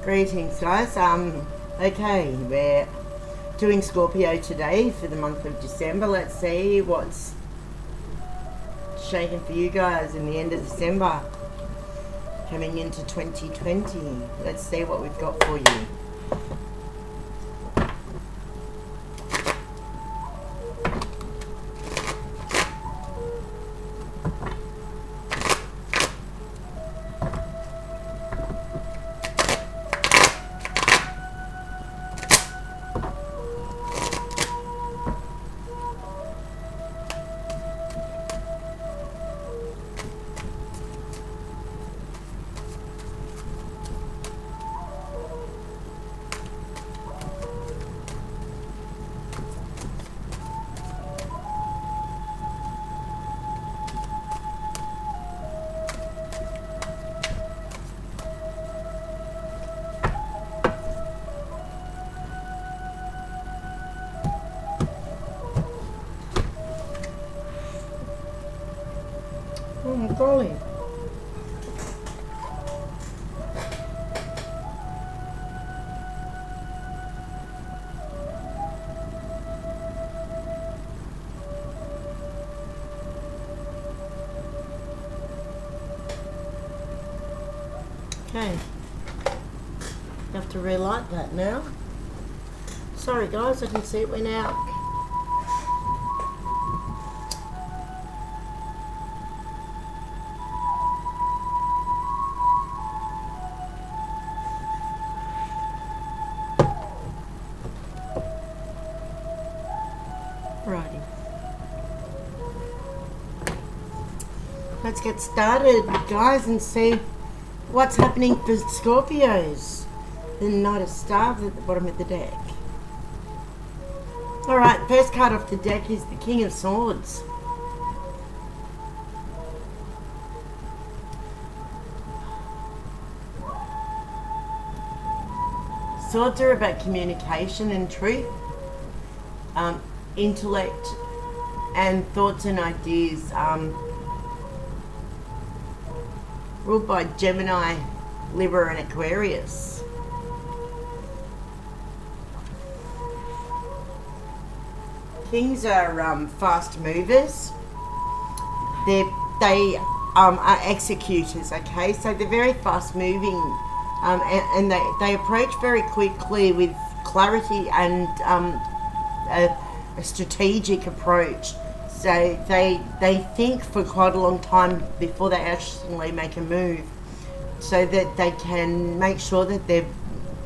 Greetings, guys. Okay, we're doing Scorpio today for the month of December. Let's see what's shaking for you guys in the end of December, coming into 2020. Let's see what we've got for you. Oh, golly. Okay. You have to relight that now. Sorry guys, I didn't see it went out. Righty. Let's get started, guys, and see what's happening for Scorpios. The Knight of Staves at the bottom of the deck. Alright, first card off the deck is the King of Swords. Swords are about communication and truth, intellect, and thoughts and ideas. Ruled by Gemini, Libra, and Aquarius. Kings are fast movers. They are executors. Okay, so they're very fast moving, and they approach very quickly with clarity and a strategic approach. So they think for quite a long time before they actually make a move, so that they can make sure that their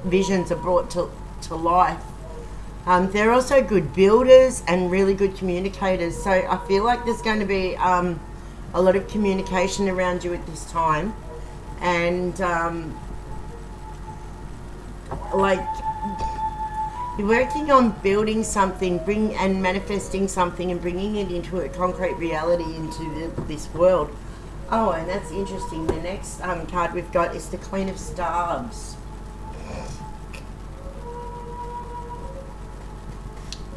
visions are brought to life. They're also good builders and really good communicators. So I feel like there's going to be a lot of communication around you at this time, and like, you're working on building something, and manifesting something, and bringing it into a concrete reality into this world. Oh, and that's interesting. The next card we've got is the Queen of Staves.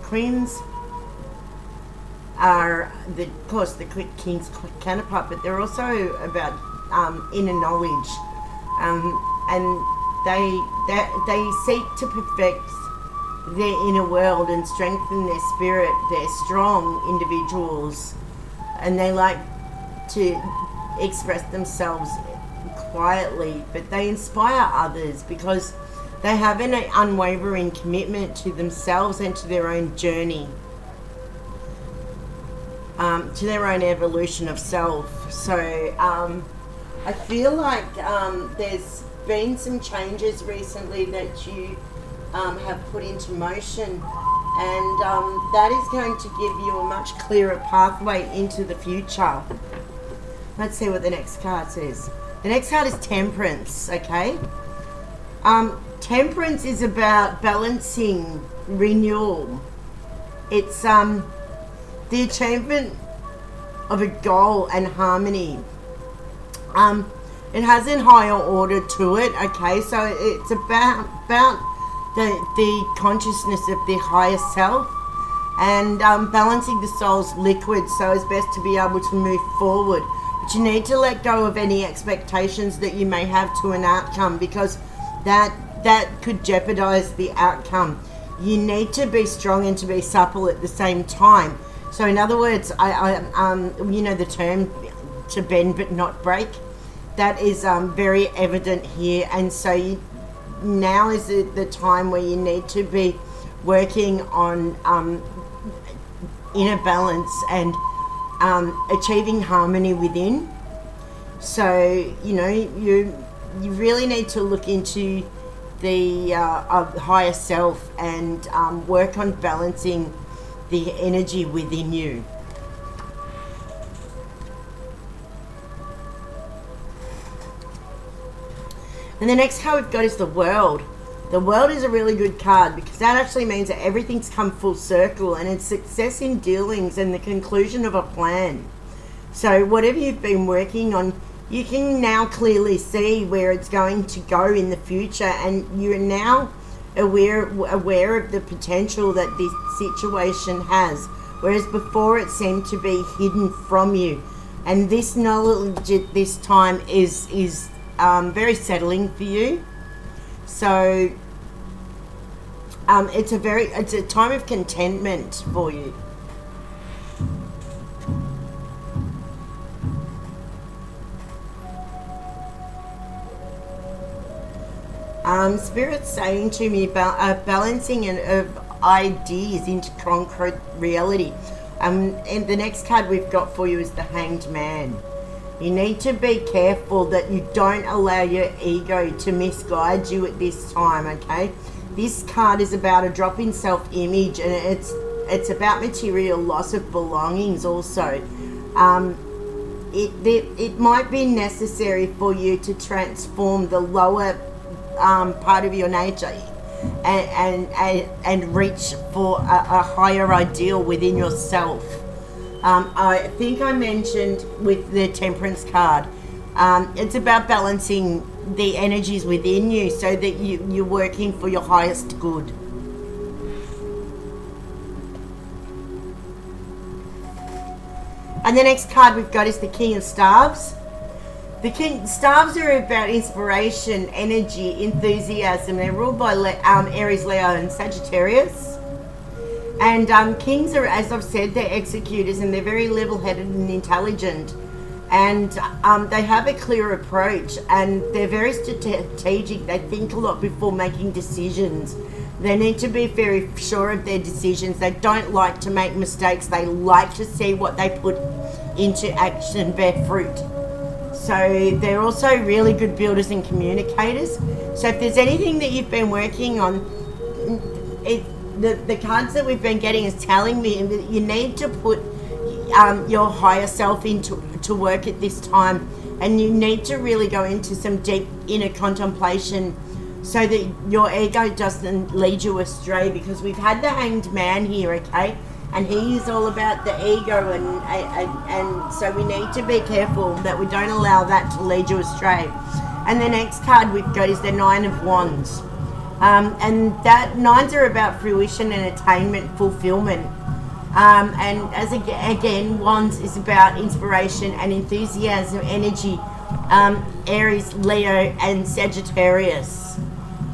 Queens are, of course, the King's counterpart, but they're also about inner knowledge, and they seek to perfect their inner world and strengthen their spirit. They're strong individuals, and they like to express themselves quietly, but they inspire others because they have an unwavering commitment to themselves and to their own journey, to their own evolution of self. So I feel like there's been some changes recently that you have put into motion, and that is going to give you a much clearer pathway into the future. Let's see what the next card says. The next card is Temperance. Okay, Temperance is about balancing, renewal. It's the achievement of a goal and harmony. It has a higher order to it. Okay, so it's about the consciousness of the higher self, and balancing the soul's liquid so as best to be able to move forward. But you need to let go of any expectations that you may have to an outcome, because that that could jeopardize the outcome. You need to be strong and to be supple at the same time. So in other words, you know the term to bend but not break. That is very evident here, and so now is the time where you need to be working on inner balance and achieving harmony within. So you know you really need to look into the higher self and work on balancing the energy within you. And the next card we've got is the World. The World is a really good card because that actually means that everything's come full circle and it's success in dealings and the conclusion of a plan. So whatever you've been working on, you can now clearly see where it's going to go in the future, and you're now aware of the potential that this situation has, whereas before it seemed to be hidden from you. And this knowledge at this time is very settling for you. So it's a time of contentment for you. Spirit's saying to me about balancing of ideas into concrete reality. And the next card we've got for you is the Hanged Man. You need to be careful that you don't allow your ego to misguide you at this time, okay? This card is about a drop in self-image, and it's about material loss of belongings also. It might be necessary for you to transform the lower part of your nature and reach for a higher ideal within yourself. I think I mentioned with the Temperance card, it's about balancing the energies within you so that you're working for your highest good. And the next card we've got is the King of Staves. The Staves are about inspiration, energy, enthusiasm. They're ruled by Aries, Leo and Sagittarius. And kings are, as I've said, they're executors, and they're very level-headed and intelligent. And they have a clear approach, and they're very strategic. They think a lot before making decisions. They need to be very sure of their decisions. They don't like to make mistakes. They like to see what they put into action bear fruit. So they're also really good builders and communicators. So if there's anything that you've been working on, the cards that we've been getting is telling me that you need to put your higher self into work at this time, and you need to really go into some deep inner contemplation so that your ego doesn't lead you astray, because we've had the Hanged Man here, okay? And he is all about the ego, and so we need to be careful that we don't allow that to lead you astray. And the next card we've got is the Nine of Wands. And that nines are about fruition and attainment, fulfillment. And as again, Wands is about inspiration and enthusiasm, energy, Aries, Leo, and Sagittarius.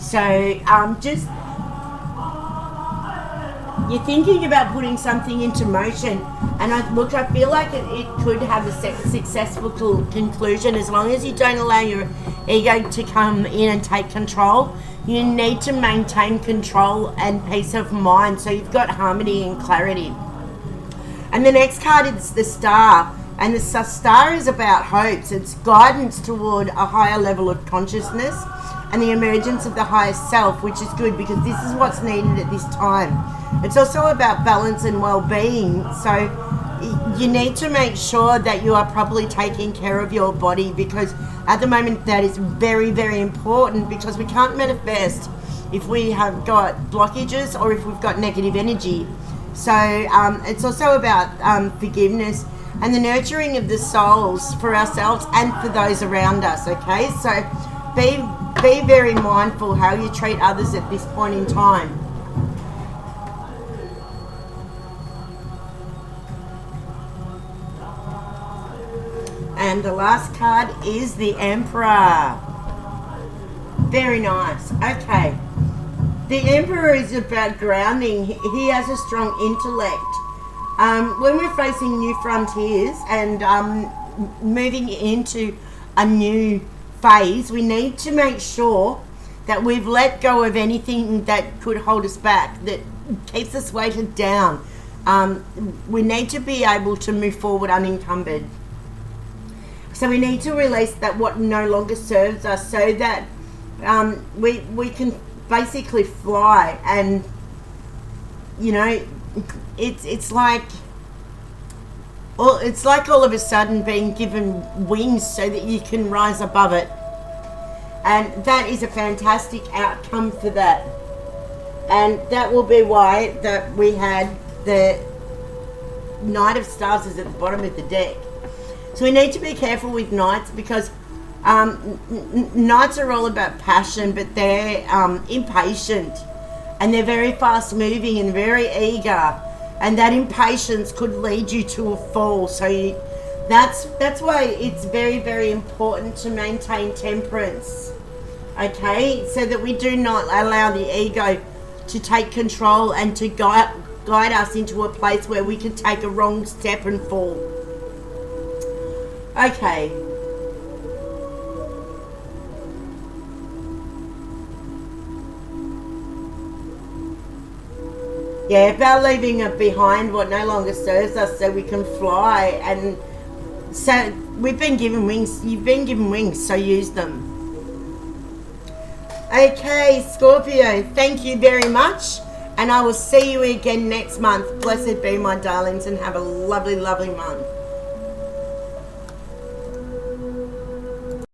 So just you're thinking about putting something into motion, and I feel like it could have a successful conclusion as long as you don't allow your ego to come in and take control. You need to maintain control and peace of mind, so you've got harmony and clarity. And the next card is the Star, and the Star is about hopes. It's guidance toward a higher level of consciousness and the emergence of the highest self, which is good because this is what's needed at this time. It's also about balance and well-being, so you need to make sure that you are properly taking care of your body, because at the moment that is very, very important, because we can't manifest if we have got blockages or if we've got negative energy. So it's also about forgiveness and the nurturing of the souls for ourselves and for those around us, okay? So be very mindful how you treat others at this point in time. And the last card is the Emperor. Very nice. Okay. The Emperor is about grounding. He has a strong intellect. When we're facing new frontiers and moving into a new phase, we need to make sure that we've let go of anything that could hold us back, that keeps us weighted down. We need to be able to move forward unencumbered. So we need to release that what no longer serves us, so that we can basically fly. And you know, it's like all of a sudden being given wings so that you can rise above it. And that is a fantastic outcome for that. And that will be why that we had the Knight of Stars is at the bottom of the deck. So we need to be careful with Knights, because Knights are all about passion, but they're impatient, and they're very fast moving and very eager, and that impatience could lead you to a fall. So that's why it's very, very important to maintain temperance, okay, so that we do not allow the ego to take control and to guide us into a place where we can take a wrong step and fall. Okay. Yeah, about leaving behind what no longer serves us so we can fly. And so we've been given wings. You've been given wings, so use them. Okay, Scorpio, thank you very much. And I will see you again next month. Blessed be, my darlings, and have a lovely, lovely month.